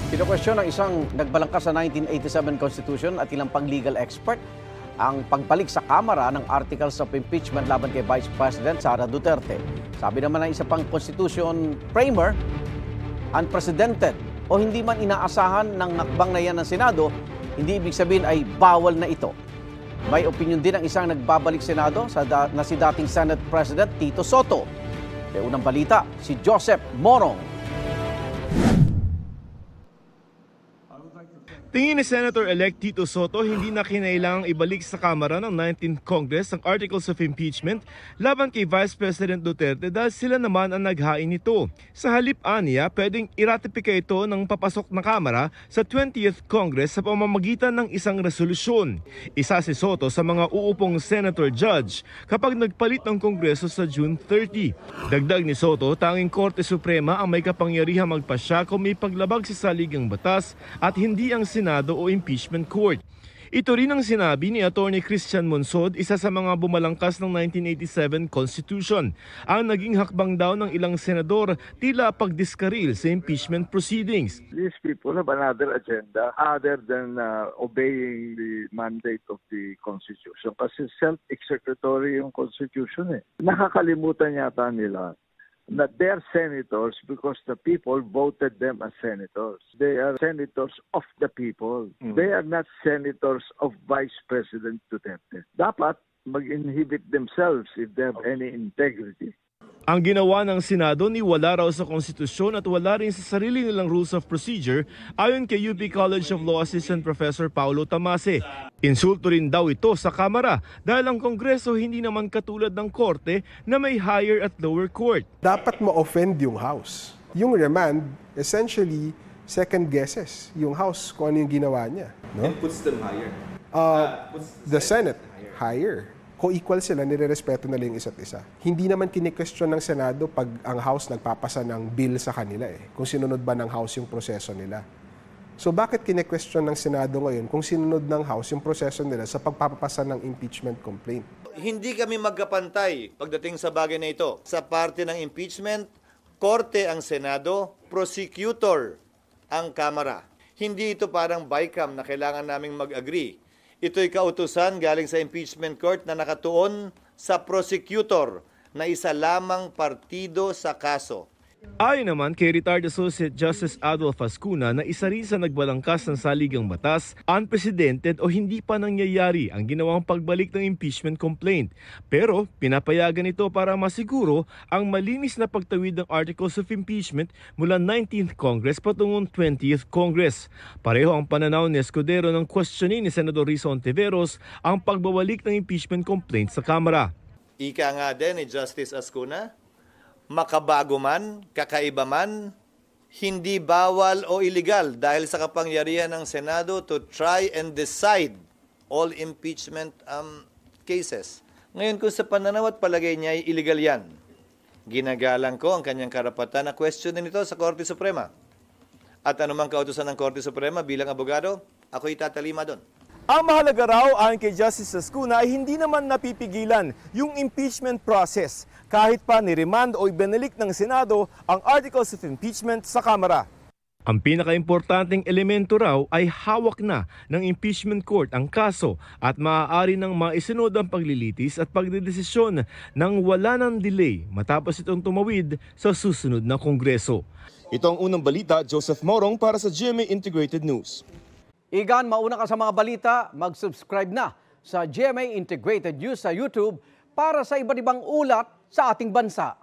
Pinokwestiyon ng isang nagbalangkas sa 1987 Constitution at ilang pang-legal expert ang pagbalik sa Kamara ng Articles of Impeachment laban kay Vice President Sara Duterte. Sabi naman ng isa pang Constitution framer, unprecedented o hindi man inaasahan ng nakbang na yan ng Senado, hindi ibig sabihin ay bawal na ito. May opinion din ang isang nagbabalik Senado na si dating Senate President Tito Soto. May unang balita, si Joseph Morong. Tingin ni Senator-elect Tito Soto, hindi na kinailangang ibalik sa Kamara ng 19th Congress ang Articles of Impeachment laban kay Vice President Duterte dahil sila naman ang naghain nito. Sa halip aniya, pwedeng iratipika ito ng papasok na Kamara sa 20th Congress sa pamamagitan ng isang resolusyon. Isa si Soto sa mga uupong Senator Judge kapag nagpalit ng Kongreso sa June 30. Dagdag ni Soto, tanging Korte Suprema ang may kapangyarihang magpasya kung may paglabag sa saligang batas at hindi ang Senado o Impeachment Court. Ito rin ang sinabi ni Attorney Christian Monsod, isa sa mga bumalangkas ng 1987 Constitution. Ang naging hakbang daw ng ilang senador tila pagdiskaril sa impeachment proceedings. These people have another agenda other than obeying the mandate of the Constitution. Kasi self-executory yung Constitution eh. Nakakalimutan yata nila that they are senators because the people voted them as senators. They are senators of the people. They are not senators of Vice President Duterte. Dapat mag-inhibit themselves if they have any integrity. Ang ginawa ng Senado ni wala raw sa konstitusyon at wala rin sa sarili nilang rules of procedure ayon kay UP College of Law Assistant Professor Paulo Tamase. Insulto rin daw ito sa Kamara dahil ang Kongreso hindi naman katulad ng Korte na may higher at lower court. Dapat ma-offend yung House. Yung remand, essentially, second guesses yung House kung ano yung ginawa niya. No? And puts them higher. The Senate, higher. Co-equal sila, nire-respeto na lang yung isa't isa. Hindi naman kini-question ng Senado pag ang House nagpapasa ng bill sa kanila kung sinunod ba ng House yung proseso nila. So bakit kini-question ng Senado ngayon kung sinunod ng House yung proseso nila sa pagpapasa ng impeachment complaint? Hindi kami magkapantay pagdating sa bagay na ito. Sa parte ng impeachment, Korte ang Senado, prosecutor ang Kamara. Hindi ito parang BICAM na kailangan naming mag-agree. Ito'y kautusan galing sa impeachment court na nakatuon sa prosecutor na isa lamang partido sa kaso. Ayon naman kay retired Associate Justice Adolf Ascuna na isa rin sa nagbalangkas ng saligang batas, unprecedented o hindi pa nangyayari ang ginawang pagbalik ng impeachment complaint. Pero pinapayagan ito para masiguro ang malinis na pagtawid ng Articles of Impeachment mula 19th Congress patungong 20th Congress. Pareho ang pananaw ni Escudero ng questioning ni Senador Risa Ontiveros ang pagbabalik ng impeachment complaint sa Kamara. Ika nga din ni Justice Ascuna, makabago man, kakaiba man, hindi bawal o illegal dahil sa kapangyarihan ng Senado to try and decide all impeachment cases. Ngayon kung sa pananaw at palagay niya ay illegal yan, ginagalang ko ang kanyang karapatan na questionin ito sa Korte Suprema. At anumang kautusan ng Korte Suprema bilang abogado, ako itatalima doon. Ang mahalaga raw ayon kay Justice Ascuna ay hindi naman napipigilan yung impeachment process kahit pa niremand o ibinalik ng Senado ang Articles of Impeachment sa Kamara. Ang pinakaimportanteng elemento raw ay hawak na ng impeachment court ang kaso at maaari nang maisunod ang paglilitis at pagdedesisyon ng wala ng delay matapos itong tumawid sa susunod na Kongreso. Ito ang unang balita, Joseph Morong para sa GMA Integrated News. Igan, mauna ka sa mga balita, mag-subscribe na sa GMA Integrated News sa YouTube para sa iba't ibang ulat sa ating bansa.